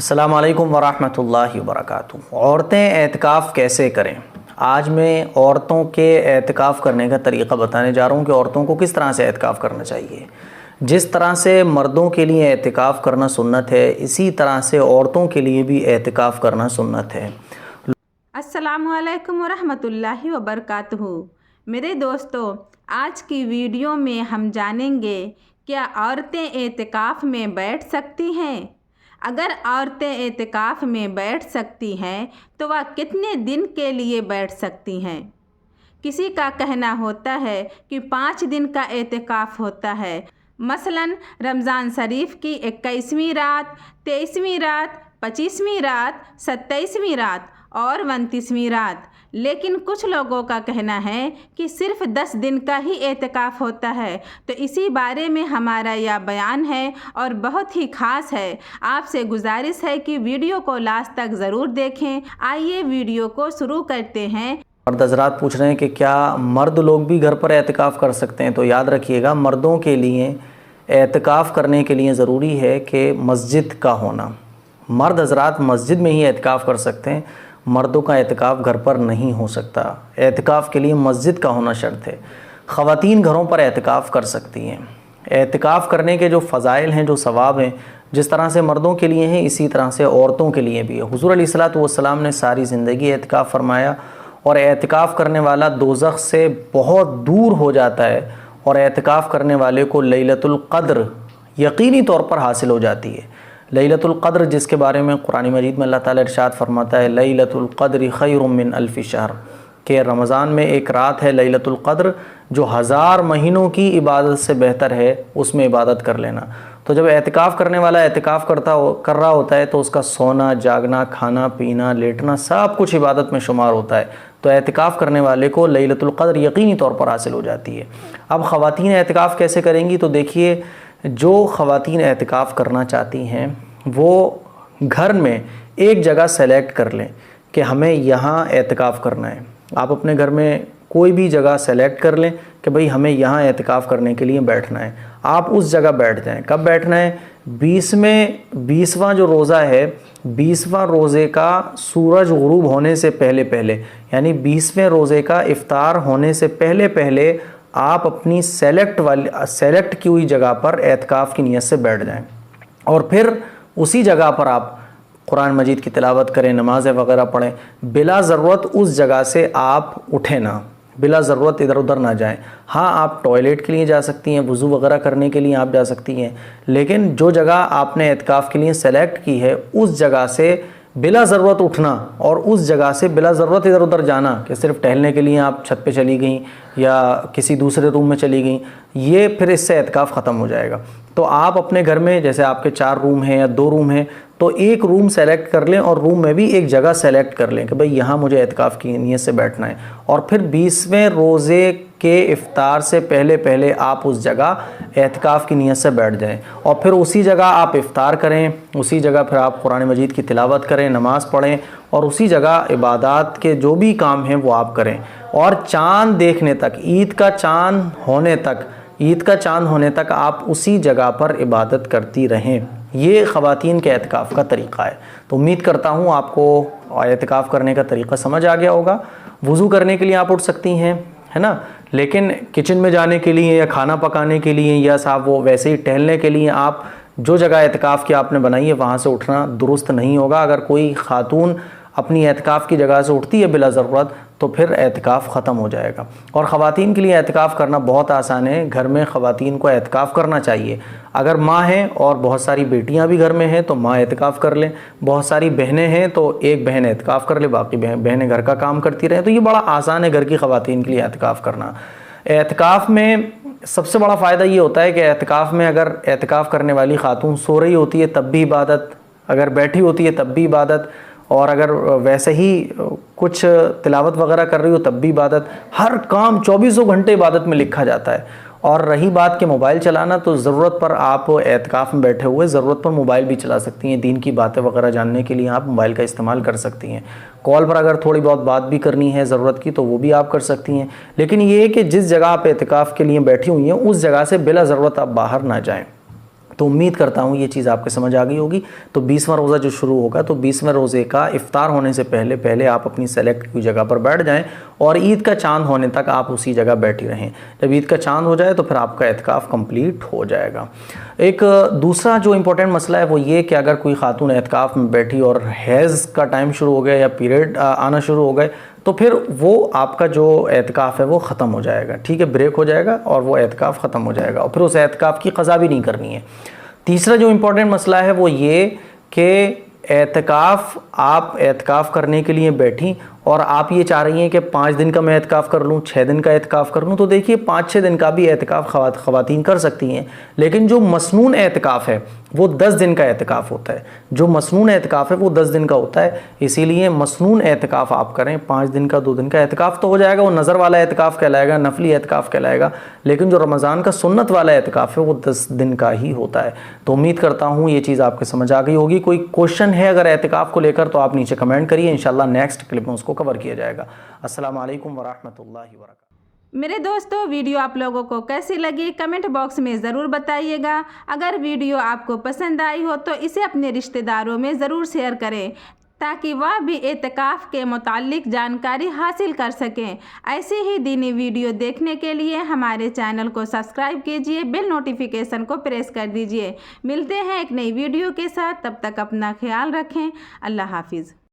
अस्सलाम वालेकुम वरहमतुल्लाहि वबरकातुहू। औरतें एतिकाफ़ कैसे करें? आज मैं औरतों के एतिकाफ़ करने का तरीक़ा बताने जा रहा हूँ कि औरतों को किस तरह से एतिकाफ़ करना चाहिए। जिस तरह से मर्दों के लिए एतिकाफ़ करना सुन्नत है, इसी तरह से औरतों के लिए भी एतिकाफ़ करना सुन्नत है। अस्सलामु अलैकुम वरहमतुल्लाहि वबरकातुहू। मेरे दोस्तों, आज की वीडियो में हम जानेंगे क्या औरतें एतिकाफ़ में बैठ सकती हैं। अगर औरतें एतिकाफ़ में बैठ सकती हैं तो वह कितने दिन के लिए बैठ सकती हैं। किसी का कहना होता है कि 5 दिन का एतिकाफ़ होता है, मसलन रमज़ान शरीफ की 21वीं रात, 23वीं रात, 25वीं रात, 27वीं रात और 29वीं रात। लेकिन कुछ लोगों का कहना है कि सिर्फ़ 10 दिन का ही एतिकाफ़ होता है। तो इसी बारे में हमारा यह बयान है और बहुत ही ख़ास है। आपसे गुजारिश है कि वीडियो को लास्ट तक ज़रूर देखें। आइए वीडियो को शुरू करते हैं। मर्द हज़रात पूछ रहे हैं कि क्या मर्द लोग भी घर पर एतिकाफ़ कर सकते हैं? तो याद रखिएगा, मर्दों के लिए एतिकाफ़ करने के लिए ज़रूरी है कि मस्जिद का होना। मर्द हज़रात मस्जिद में ही एतिकाफ़ कर सकते हैं, मर्दों का एतिकाफ़ घर पर नहीं हो सकता। एतिकाफ़ के लिए मस्जिद का होना शर्त है। ख़वातीन घरों पर एतिकाफ़ कर सकती हैं। एतिकाफ़ करने के जो फ़ज़ाइल हैं, जो सवाब हैं, जिस तरह से मर्दों के लिए हैं इसी तरह से औरतों के लिए भी है। हुज़ूर अलैहिस्सलातु वस्सलाम ने सारी ज़िंदगी एतिकाफ़ फरमाया और एतिकाफ़ करने वाला दोज़ख से बहुत दूर हो जाता है और एतिकाफ़ करने वाले को लैलतुल क़द्र यकीनी तौर पर हासिल हो जाती है। लैलतुल क़द्र जिसके बारे में कुरान मजीद में अल्लाह ताला इरशाद फरमाता है, लैलतुल क़द्र खैरुम मिन अल्फ़ि शहर, कि रमज़ान में एक रात है लैलतुल क़द्र जो 1000 महीनों की इबादत से बेहतर है, उसमें इबादत कर लेना। तो जब एतिकाफ़ करने वाला एतिकाफ़ कर रहा होता है तो उसका सोना, जागना, खाना पीना, लेटना सब कुछ इबादत में शुमार होता है। तो एतिकाफ़ करने वाले को लैलतुल क़द्र यकीनी तौर पर हासिल हो जाती है। अब ख़वातीन एतिकाफ़ कैसे करेंगी? तो देखिए, जो ख़वातीन एतिकाफ़ करना चाहती हैं वो घर में एक जगह सेलेक्ट कर लें कि हमें यहाँ एतिकाफ़ करना है। आप अपने घर में कोई भी जगह सेलेक्ट कर लें कि भाई हमें यहाँ एतिकाफ़ करने के लिए बैठना है। आप उस जगह बैठ जाएं। कब बैठना है? 20वां जो रोज़ा है, 20वां रोज़े का सूरज गुरूब होने से पहले पहले, यानी 20वें रोज़े का इफ्तार होने से पहले पहले आप अपनी सेलेक्ट की हुई जगह पर एतिकाफ़ की नीयत से बैठ जाएं और फिर उसी जगह पर आप कुरान मजीद की तिलावत करें, नमाज़ें वगैरह पढ़ें। बिला ज़रूरत उस जगह से आप उठें ना, बिला ज़रूरत इधर उधर ना जाएं। हाँ, आप टॉयलेट के लिए जा सकती हैं, वज़ू वगैरह करने के लिए आप जा सकती हैं, लेकिन जो जगह आपने एतिकाफ़ के लिए सेलेक्ट की है उस जगह से बिला ज़रूरत उठना और उस जगह से बिला ज़रूरत इधर उधर जाना कि सिर्फ टहलने के लिए आप छत पे चली गई या किसी दूसरे रूम में चली गई, ये फिर इससे एतिकाफ़ ख़त्म हो जाएगा। तो आप अपने घर में जैसे आपके 4 रूम हैं या 2 रूम हैं तो एक रूम सेलेक्ट कर लें और रूम में भी एक जगह सेलेक्ट कर लें कि भाई यहाँ मुझे एतिकाफ़ की नीयत से बैठना है। और फिर 20वें रोज़े के इफ़्तार से पहले पहले आप उस जगह एतिकाफ़ की नीयत से बैठ जाएं और फिर उसी जगह आप इफ़्तार करें, उसी जगह फिर आप कुरान मजीद की तिलावत करें, नमाज़ पढ़ें और उसी जगह इबादत के जो भी काम हैं वो आप करें। और चाँद देखने तक, ईद का चाँद होने तक आप उसी जगह पर इबादत करती रहें। ये ख़वातीन के एतिकाफ़ का तरीक़ा है। तो उम्मीद करता हूँ आपको एतिकाफ़ करने का तरीक़ा समझ आ गया होगा। वज़ू करने के लिए आप उठ सकती हैं, है ना, लेकिन किचन में जाने के लिए या खाना पकाने के लिए या साहब वो वैसे ही टहलने के लिए आप जो जगह एतिकाफ़ की आपने बनाई है वहाँ से उठना दुरुस्त नहीं होगा। अगर कोई ख़ातून अपनी एतिकाफ़ की जगह से उठती है बिला ज़रूरत तो फिर एतिकाफ़ ख़त्म हो जाएगा। और ख़वातीन के लिए एतिकाफ़ करना बहुत आसान है। घर में ख़वातीन को एतिकाफ़ करना चाहिए। अगर माँ हैं और बहुत सारी बेटियाँ भी घर में हैं तो माँ एतिकाफ़ कर लें, बहुत सारी बहनें हैं तो एक बहन एतिकाफ़ कर ले, बाकी बहनें घर का काम करती रहें। तो ये बड़ा आसान है घर की ख़वातीन के लिए एतिकाफ़ करना। एतिकाफ़ में सबसे बड़ा फ़ायदा ये होता है कि एतिकाफ़ में अगर एतिकाफ़ करने वाली ख़ातून सो रही होती है तब भी इबादत, अगर बैठी होती है तब भी इबादत, और अगर वैसे ही कुछ तिलावत वगैरह कर रही हो तब भी इबादत। हर काम 24 घंटे इबादत में लिखा जाता है। और रही बात कि मोबाइल चलाना, तो ज़रूरत पर आप एतिकाफ़ में बैठे हुए ज़रूरत पर मोबाइल भी चला सकती हैं। दीन की बातें वगैरह जानने के लिए आप मोबाइल का इस्तेमाल कर सकती हैं। कॉल पर अगर थोड़ी बहुत बात भी करनी है ज़रूरत की तो वो भी आप कर सकती हैं। लेकिन ये है कि जिस जगह आप एतिकाफ़ के लिए बैठी हुई हैं उस जगह से बिला ज़रूरत आप बाहर ना जाएँ। तो उम्मीद करता हूँ ये चीज़ आपके समझ आ गई होगी। तो 20वां रोज़ा जो शुरू होगा, तो 20वें रोज़े का इफ्तार होने से पहले पहले आप अपनी सेलेक्ट हुई जगह पर बैठ जाएं और ईद का चांद होने तक आप उसी जगह बैठी रहें। जब ईद का चांद हो जाए तो फिर आपका एतकाफ़ कंप्लीट हो जाएगा। एक दूसरा जो इम्पोर्टेंट मसला है वो ये कि अगर कोई खातून एतकाफ़ में बैठी और हैज़ का टाइम शुरू हो गया या पीरियड आना शुरू हो गए, तो फिर वो आपका जो एतकाफ़ है वो ख़त्म हो जाएगा, ठीक है, ब्रेक हो जाएगा और वो एतकाफ़ ख़त्म हो जाएगा और फिर उस एतकाफ़ की क़ज़ा भी नहीं करनी है। तीसरा जो इम्पोर्टेंट मसला है वो ये कि एतकाफ़, आप एतकाफ़ करने के लिए बैठी और आप ये चाह रही हैं कि 5 दिन का मैं एतकाफ़ कर लूँ, 6 दिन का एतकाफ़ कर लूँ, तो देखिए 5-6 दिन का भी एतकाफ़ ख़वातीन कर सकती हैं, लेकिन जो मसनून एतकाफ़ है वो 10 दिन का एतकाफ़ होता है। जो मसनून एतकाफ़ है वो 10 दिन का होता है, इसीलिए मसनून एतकाफ़ आप करें। 5 दिन का 2 दिन का एतकाफ़ तो हो जाएगा, वो नज़र वाला एतकाफ़ कहलाएगा, नफली एतकाफ़ कहलाएगा, लेकिन जो रमज़ान का सुन्नत वाला एतकाफ़ है वो 10 दिन का ही होता है। तो उम्मीद करता हूँ ये चीज़ आपके समझ आ गई होगी। कोई क्वेश्चन है अगर एतकाफ़ को लेकर तो आप नीचे कमेंट करिए, इंशाल्लाह नेक्स्ट क्लिप में उसको कवर किया जाएगा। अस्सलाम वालेकुम वरहमतुल्लाहि वबरकातुहू। मेरे दोस्तों, वीडियो आप लोगों को कैसी लगी कमेंट बॉक्स में ज़रूर बताइएगा। अगर वीडियो आपको पसंद आई हो तो इसे अपने रिश्तेदारों में ज़रूर शेयर करें ताकि वह भी एतकाफ़ के मुताल्लिक जानकारी हासिल कर सकें। ऐसे ही दीनी वीडियो देखने के लिए हमारे चैनल को सब्सक्राइब कीजिए, बेल नोटिफिकेशन को प्रेस कर दीजिए। मिलते हैं एक नई वीडियो के साथ, तब तक अपना ख्याल रखें। अल्लाह हाफिज़।